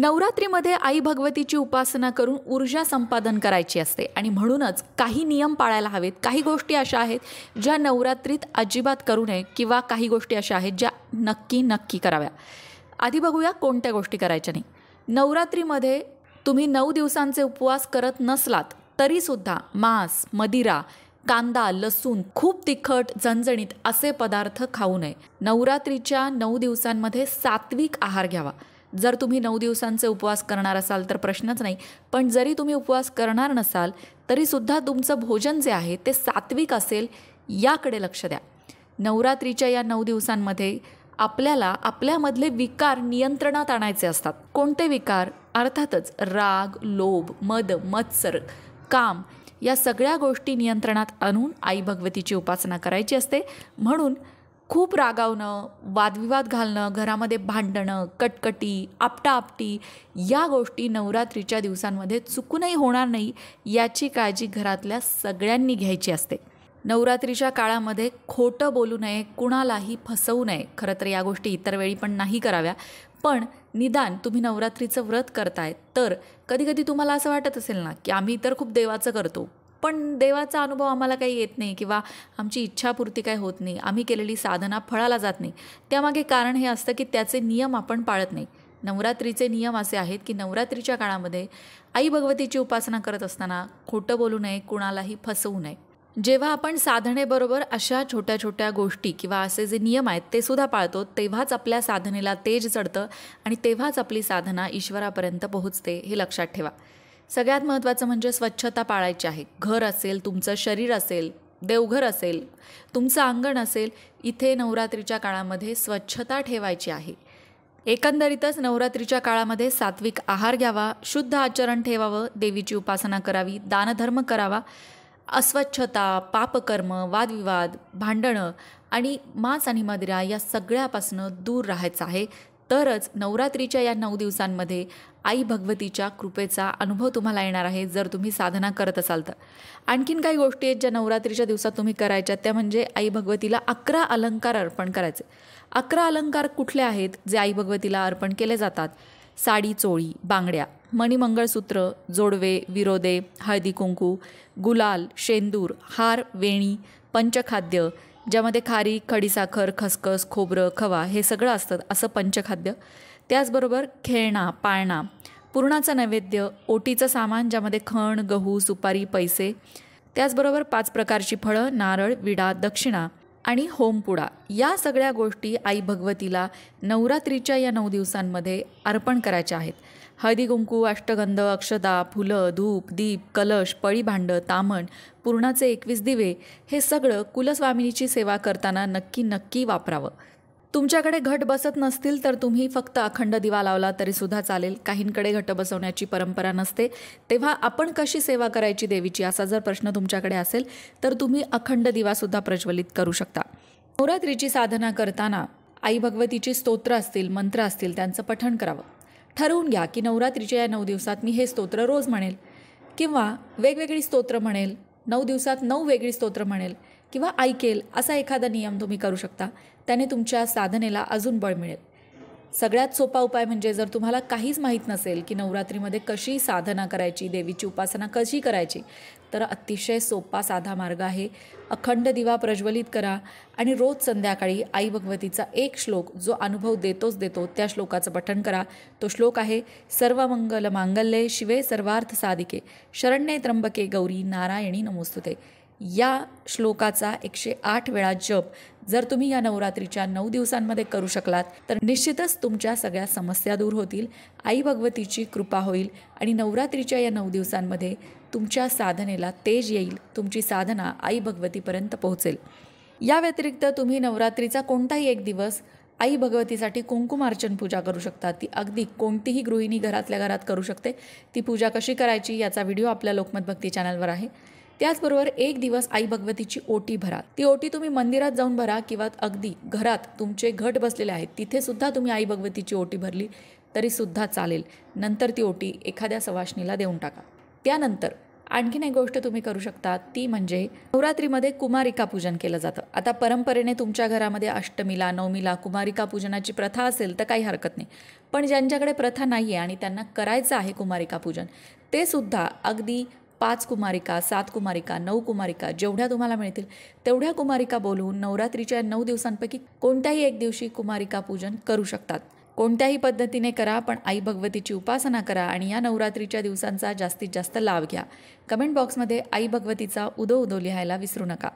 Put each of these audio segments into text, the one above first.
नवरात्रीमध्ये आई भगवतीची उपासना करून ऊर्जा संपादन करायची असते आणि म्हणूनच काही नियम पाळायला हवेत. काही गोष्टी अशा आहेत ज्या नवरात्रीत अजिबात करू नये किंवा काही गोष्टी अशा आहेत ज्या नक्की कराव्या. आधी बघूया कोणत्या गोष्टी करायच्या नाही. नवरात्रीमध्ये तुम्ही 9 दिवसांचे उपवास करत नसलात तरीसुद्धा मांस, मदिरा, कांदा, लसूण, खूप तिखट, झणझणीत असे पदार्थ खाऊ नये. नवरात्रीच्या 9 दिवसांमध्ये सात्विक आहार घ्यावा. जर तुम्ही 9 दिवसांचे उपवास करणार असाल तर प्रश्नच नाही, पण जरी तुम्ही उपवास करणार नसाल तरीसुद्धा तुमचं भोजन जे आहे ते सात्विक असेल याकडे लक्ष द्या. नवरात्रीच्या या 9 दिवसांमध्ये आपल्याला आपल्यामधले विकार नियंत्रणात आणायचे असतात. कोणते विकार? अर्थातच राग, लोभ, मद, मत्सर, काम या सगळ्या गोष्टी नियंत्रणात आणून आई भगवतीची उपासना करायची असते. म्हणून खूप रागावणं, वादविवाद घालणं, घरामध्ये भांडणं, कटकटी, आपटाआपटी या गोष्टी नवरात्रीच्या दिवसांमध्ये चुकूनही होणार नाही याची काळजी घरातल्या सगळ्यांनी घ्यायची असते. नवरात्रीच्या काळामध्ये खोटं बोलू नये, कुणालाही फसवू नये. खरं तर या गोष्टी इतर वेळी पण नाही कराव्या, पण निदान तुम्ही नवरात्रीचं व्रत करताय तर कधीकधी तुम्हाला असं वाटत असेल ना की आम्ही तर खूप देवाचं करतो पण देवाचा अनुभव आम्हाला काही येत नाही किंवा आमची इच्छापूर्ती काही होत नाही, आम्ही केलेली साधना फळाला जात नाही. त्यामागे कारण हे असतं की त्याचे नियम आपण पाळत नाही. नवरात्रीचे नियम असे आहेत की नवरात्रीच्या काळामध्ये आई भगवतीची उपासना करत असताना खोटं बोलू नये, कुणालाही फसवू नये. जेव्हा आपण साधनेबरोबर अशा छोट्या छोट्या गोष्टी किंवा असे जे नियम आहेत ते सुद्धा पाळतो तेव्हाच आपल्या साधनेला तेज चढतं आणि तेव्हाच आपली साधना ईश्वरापर्यंत पोहोचते, हे लक्षात ठेवा. सगळ्यात महत्त्वाचं म्हणजे स्वच्छता पाळायची आहे. घर असेल, तुमचं शरीर असेल, देवघर असेल, तुमचं अंगण असेल, इथे नवरात्रीच्या काळामध्ये स्वच्छता ठेवायची आहे. एकंदरीतच नवरात्रीच्या काळामध्ये सात्विक आहार घ्यावा, शुद्ध आचरण ठेवावं, देवीची उपासना करावी, दानधर्म करावा. अस्वच्छता, पापकर्म, वादविवाद, भांडणं आणि मांस आणि मदिरा या सगळ्यापासून दूर राहायचं आहे. तरच नवरात्रीच्या या 9 दिवसांमध्ये आई भगवतीच्या कृपेचा अनुभव तुम्हाला येणार आहे जर तुम्ही साधना करत असाल तर. आणखीन काही गोष्टी आहेत ज्या नवरात्रीच्या दिवसात तुम्ही करायच्या, त्या म्हणजे आई भगवतीला 11 अलंकार अर्पण करायचे. 11 अलंकार कुठले आहेत जे आई भगवतीला अर्पण केले जातात? साडी, चोळी, बांगड्या, मणिमंगळसूत्र, जोडवे, विरोदे, हळदी कुंकू, गुलाल, शेंदूर, हार, वेणी, पंचखाद्य ज्यामध्ये खारीक, खडीसाखर, खसखस, खोबरं, खवा हे सगळं असतं, असं पंचखाद्य. त्याचबरोबर खेळणा, पाळणा, पुरणाचं नैवेद्य, ओटीचं सामान ज्यामध्ये खण, गहू, सुपारी, पैसे, त्याचबरोबर 5 प्रकारची फळं, नारळ, विडा, दक्षिणा आणि होमपुडा या सगळ्या गोष्टी आई भगवतीला नवरात्रीच्या या 9 दिवसांमध्ये अर्पण करायच्या आहेत. हळदी कुंकू, अष्टगंध, अक्षता, फुलं, धूप, दीप, कलश, पळी भांडं, तामण, पुरणाचे 21 दिवे हे सगळं कुलस्वामिनीची सेवा करताना नक्की वापरावं. तुमच्याकडे घट बसत नसतील तर तुम्ही फक्त अखंड दिवा लावला तरीसुद्धा चालेल. काहींकडे घट बसवण्याची परंपरा नसते, तेव्हा आपण कशी सेवा करायची देवीची असा जर प्रश्न तुमच्याकडे असेल तर तुम्ही अखंड दिवासुद्धा प्रज्वलित करू शकता. नवरात्रीची साधना करताना आई भगवतीची स्तोत्र असतील, मंत्र असतील त्यांचं पठण करावं. ठरवून घ्या की नवरात्रीच्या या 9 दिवसात मी हे स्तोत्र रोज म्हणेल किंवा वेगवेगळी स्तोत्र म्हणेल, 9 दिवसात 9 वेगळी स्तोत्र म्हणेल किंवा ऐकेल, असा एखादा नियम तुम्ही करू शकता. त्याने तुमच्या साधनेला अजून बळ मिळेल. सगळ्यात सोपा उपाय म्हणजे जर तुम्हाला काहीच माहीत नसेल की नवरात्रीमध्ये कशी साधना करायची, देवीची उपासना कशी करायची, तर अतिशय सोपा साधा मार्ग आहे. अखंड दिवा प्रज्वलित करा आणि रोज संध्याकाळी आई भगवतीचा एक श्लोक जो अनुभव देतो त्या श्लोकाचं पठण करा. तो श्लोक आहे, सर्व मंगल मांगल्ये शिवे सर्वार्थ साधिके शरण्ये त्र्यंबके गौरी नारायणी नमोस्तुते. या श्लोकाचा 108 वेळा जप जर तुम्ही या नवरात्रीच्या 9 दिवसांमध्ये करू शकलात तर निश्चितच तुमच्या सगळ्या समस्या दूर होतील, आई भगवतीची कृपा होईल आणि नवरात्रीच्या या 9 दिवसांमध्ये तुमच्या साधनेला तेज येईल, तुमची साधना आई भगवतीपर्यंत पोहोचेल. या व्यतिरिक्त तुम्ही नवरात्रीचा कोणताही एक दिवस आई भगवतीसाठी कुंकुमार्चन पूजा करू शकता. ती अगदी कोणतीही गृहिणी घरातल्या घरात करू शकते. ती पूजा कशी करायची याचा व्हिडिओ आपल्या लोकमत भक्ती चॅनलवर आहे. त्याचबरोबर एक दिवस आई भगवतीची ओटी भरा. ती ओटी तुम्ही मंदिरात जाऊन भरा किंवा अगदी घरात तुमचे घट बसलेले आहेत तिथे सुद्धा तुम्ही आई भगवतीची ओटी भरली तरीसुद्धा चालेल. नंतर ती ओटी एखाद्या सवाष्णीला देऊन टाका. त्यानंतर आणखीन एक गोष्ट तुम्ही करू शकता ती म्हणजे नवरात्रीमध्ये कुमारिका पूजन केलं जातं. आता परंपरेने तुमच्या घरामध्ये अष्टमीला, नवमीला कुमारिका पूजनाची प्रथा असेल तर काही हरकत नाही. पण ज्यांच्याकडे प्रथा नाही आहे आणि त्यांना करायचं आहे कुमारिका पूजन, ते सुद्धा अगदी 5 कुमारिका, 7 कुमारिका, 9 कुमारिका जेवढ्या तुम्हाला मिळतील तेवढ्या कुमारिका बोलवून नवरात्रीच्या 9 दिवसांपैकी कोणत्याही एक दिवशी कुमारिका पूजन करू शकतात. कोणत्याही पद्धतीने करा, पण आई भगवतीची उपासना करा आणि या नवरात्रीच्या दिवसांचा जास्तीत जास्त लाभ घ्या. कमेंट बॉक्समध्ये आई भगवतीचा उदो उदो लिहायला विसरू नका.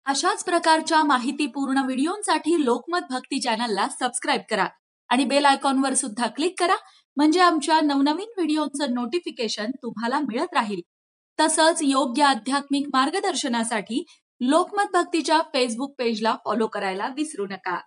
अशाच प्रकारच्या माहितीपूर्ण व्हिडिओंसाठी लोकमत भक्ती चॅनलला सबस्क्राईब करा आणि बेल आयकॉनवर सुद्धा क्लिक करा, म्हणजे आमच्या नवनवीन व्हिडिओचं नोटिफिकेशन तुम्हाला मिळत राहील. तसंच योग्य आध्यात्मिक मार्गदर्शनासाठी लोकमत भक्तीच्या फेसबुक पेजला फॉलो करायला विसरू नका.